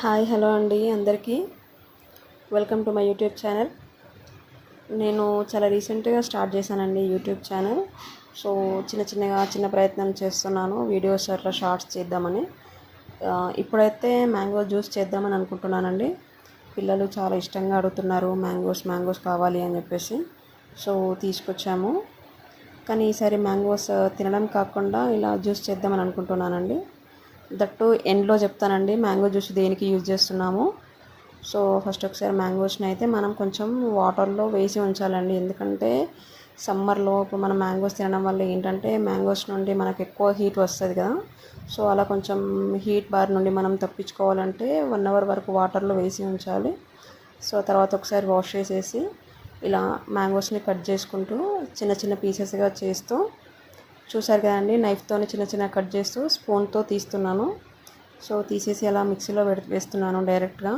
Hi hello అండి అందరికీ welcome to my YouTube channel. నేను చాలా రీసెంట్గా స్టార్ట్ చేశానండి యూట్యూబ్ ఛానల్. సో చిన్న ప్రయత్నం చేస్తున్నాను, వీడియోస్ అట్లా షార్ట్స్ చేద్దామని. ఇప్పుడైతే మ్యాంగో జ్యూస్ చేద్దామని అనుకుంటున్నానండి. పిల్లలు చాలా ఇష్టంగా అడుగుతున్నారు మ్యాంగోస్ కావాలి అని చెప్పేసి. సో తీసుకొచ్చాము, కానీ ఈసారి మ్యాంగోస్ తినడం కాకుండా ఇలా జ్యూస్ చేద్దామని అనుకుంటున్నానండి. దట్టు ఎండ్లో చెప్తానండి మ్యాంగో జ్యూస్ దేనికి యూజ్ చేస్తున్నాము. సో ఫస్ట్ ఒకసారి మ్యాంగోస్ని అయితే మనం కొంచెం వాటర్లో వేసి ఉంచాలండి. ఎందుకంటే సమ్మర్లో ఇప్పుడు మనం మ్యాంగోస్ తినడం వల్ల ఏంటంటే మ్యాంగోస్ నుండి మనకు ఎక్కువ హీట్ వస్తుంది కదా. సో అలా కొంచెం హీట్ బార్ నుండి మనం తప్పించుకోవాలంటే 1 అవర్ వరకు వాటర్లో వేసి ఉంచాలి. సో తర్వాత ఒకసారి వాష్ చేసేసి ఇలా మ్యాంగోస్ని కట్ చేసుకుంటూ చిన్న పీసెస్గా చేస్తూ, చూసారు కదండి, నైఫ్తో చిన్న కట్ చేస్తూ స్పూన్తో తీస్తున్నాను. సో తీసేసి అలా మిక్సీలో వేస్తున్నాను డైరెక్ట్గా.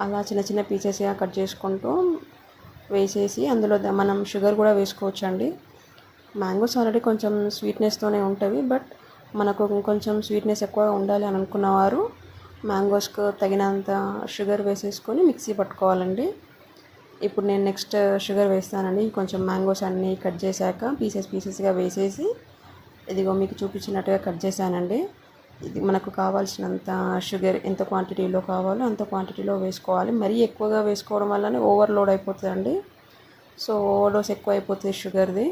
అలా చిన్న పీసెస్గా కట్ చేసుకుంటూ వేసేసి అందులో మనం షుగర్ కూడా వేసుకోవచ్చండి. మ్యాంగోస్ ఆల్రెడీ కొంచెం స్వీట్నెస్తోనే ఉంటుంది, బట్ మనకు కొంచెం స్వీట్నెస్ ఎక్కువగా ఉండాలి అని అనుకున్నవారు మ్యాంగోస్కు తగినంత షుగర్ వేసేసుకొని మిక్సీ పట్టుకోవాలండి. ఇప్పుడు నేను నెక్స్ట్ షుగర్ వేస్తానండి. కొంచెం మ్యాంగోస్ అన్నీ కట్ చేశాక పీసెస్గా వేసేసి ఇదిగో మీకు చూపించినట్టుగా కట్ చేశానండి. ఇది మనకు కావాల్సినంత షుగర్ ఎంత క్వాంటిటీలో కావాలో అంత క్వాంటిటీలో వేసుకోవాలి. మరీ ఎక్కువగా వేసుకోవడం వల్లనే ఓవర్లోడ్ అయిపోతుందండి. సో ఓవర్డోస్ ఎక్కువ అయిపోతుంది షుగర్ది.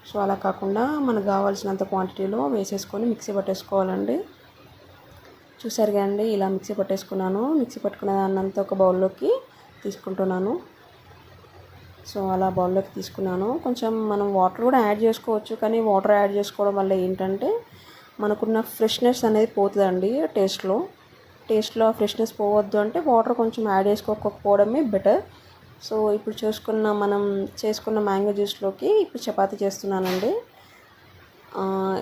సో అలా కాకుండా మనకు కావాల్సినంత క్వాంటిటీలో వేసేసుకొని మిక్సీ పట్టేసుకోవాలండి. చూసారు కదండి, ఇలా మిక్సీ పట్టేసుకున్నాను. మిక్సీ పట్టుకున్న దాన్నంతా ఒక బౌల్లోకి తీసుకుంటున్నాను. సో అలా బౌల్లోకి తీసుకున్నాను. కొంచెం మనం వాటర్ కూడా యాడ్ చేసుకోవచ్చు, కానీ వాటర్ యాడ్ చేసుకోవడం వల్ల ఏంటంటే మనకున్న ఫ్రెష్నెస్ అనేది పోతుందండి. టేస్ట్లో ఫ్రెష్నెస్ పోవద్దు అంటే వాటర్ కొంచెం యాడ్ చేసుకోకపోవడమే బెటర్. సో ఇప్పుడు మనం చేసుకున్న మ్యాంగో జ్యూస్లోకి ఇప్పుడు చపాతీ చేస్తున్నానండి.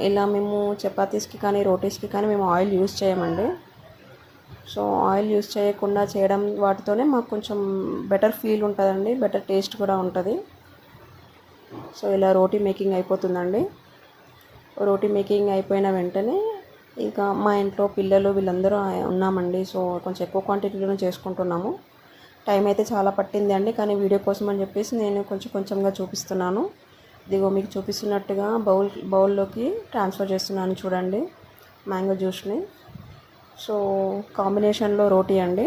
ఇలా మేము చపాతీస్కి కానీ రోటీస్కి కానీ మేము ఆయిల్ యూజ్ చేయమండి. సో ఆయిల్ యూజ్ చేయకుండా చేయడం వాటితోనే మాకు కొంచెం బెటర్ ఫీల్ ఉంటుందండి, బెటర్ టేస్ట్ కూడా ఉంటుంది. సో ఇలా రోటీ మేకింగ్ అయిపోతుందండి. రోటీ మేకింగ్ అయిపోయిన వెంటనే ఇంకా మా ఇంట్లో పిల్లలు వీళ్ళందరూ ఉన్నామండి. సో కొంచెం ఎక్కువ క్వాంటిటీలో చేసుకుంటున్నాము. టైం అయితే చాలా పట్టింది అండి, కానీ వీడియో కోసం అని చెప్పేసి నేను కొంచెంగా చూపిస్తున్నాను. ఇదిగో మీకు చూపిస్తున్నట్టుగా బౌల్లోకి ట్రాన్స్ఫర్ చేస్తున్నాను చూడండి మ్యాంగో జ్యూస్ని. సో కాంబినేషన్లో రోటీ అండి.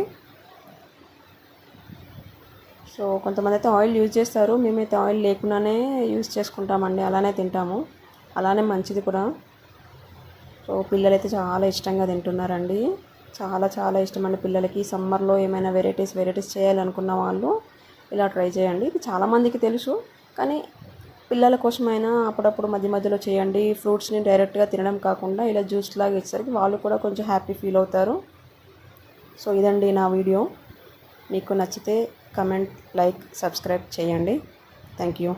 సో కొంతమంది అయితే ఆయిల్ యూజ్ చేస్తారు, మేమైతే ఆయిల్ లేకుండానే యూజ్ చేసుకుంటామండి. అలానే తింటాము, అలానే మంచిది కూడా. సో పిల్లలైతే చాలా ఇష్టంగా తింటున్నారండి. చాలా ఇష్టం అండి పిల్లలకి. సమ్మర్లో ఏమైనా వెరైటీస్ చేయాలనుకున్న వాళ్ళు ఇలా ట్రై చేయండి. ఇది చాలామందికి తెలుసు, కానీ పిల్లల కోసమైనా అప్పుడప్పుడు మధ్యలో చేయండి. ఫ్రూట్స్ని డైరెక్ట్గా తినడం కాకుండా ఇలా జ్యూస్ లాగా ఇచ్చేసరికి వాళ్ళు కూడా కొంచెం హ్యాపీ ఫీల్ అవుతారు. సో ఇదండి నా వీడియో. మీకు నచ్చితే కమెంట్, లైక్, సబ్స్క్రైబ్ చేయండి. Thank you.